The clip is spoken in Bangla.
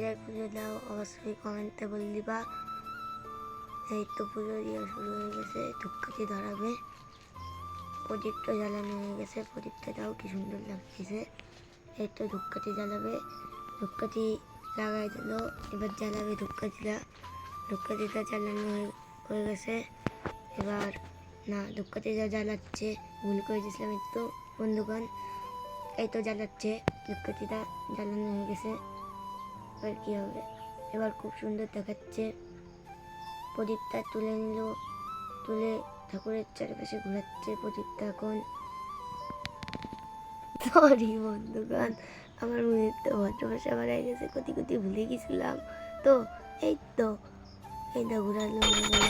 যার পুজো দাও অবশ্যই কমেন্টে বলে দিবা। এই তো পুজো দেওয়া শুরু হয়ে গেছে, ধূপকাঠি ধরাবে, প্রদীপটা জ্বালানো হয়ে গেছে, প্রদীপটাও কি সুন্দর লাগতেছে। এই তো ধূপকাঠি জ্বালাবে, ধূপকাঠি লাগাই দিল, এবার জ্বালাবে ধূপকাঠিটা। ধূপকাঠিটা জ্বালানো হয়ে গেছে, এবার না ধূপকাঠিটা জ্বালাচ্ছে, ভুল করে দিয়েছিলাম একটু বন্ধুগণ। এই তো জ্বালাচ্ছে, ধূপকাঠিটা জ্বালানো হয়ে গেছে। এবার কী হবে, এবার খুব সুন্দর দেখাচ্ছে। প্রদীপটা তুলে নিল, তুলে ঠাকুরের চারপাশে ঘোরাচ্ছে প্রদীপটা। এখন সরি বন্ধুগণ, আমার মনে তো ভাষা বাড়াই গেছে, কতি কতি ভুলে গেছিলাম। তো এই তো এইটা ঘোরানো হয়ে গেল।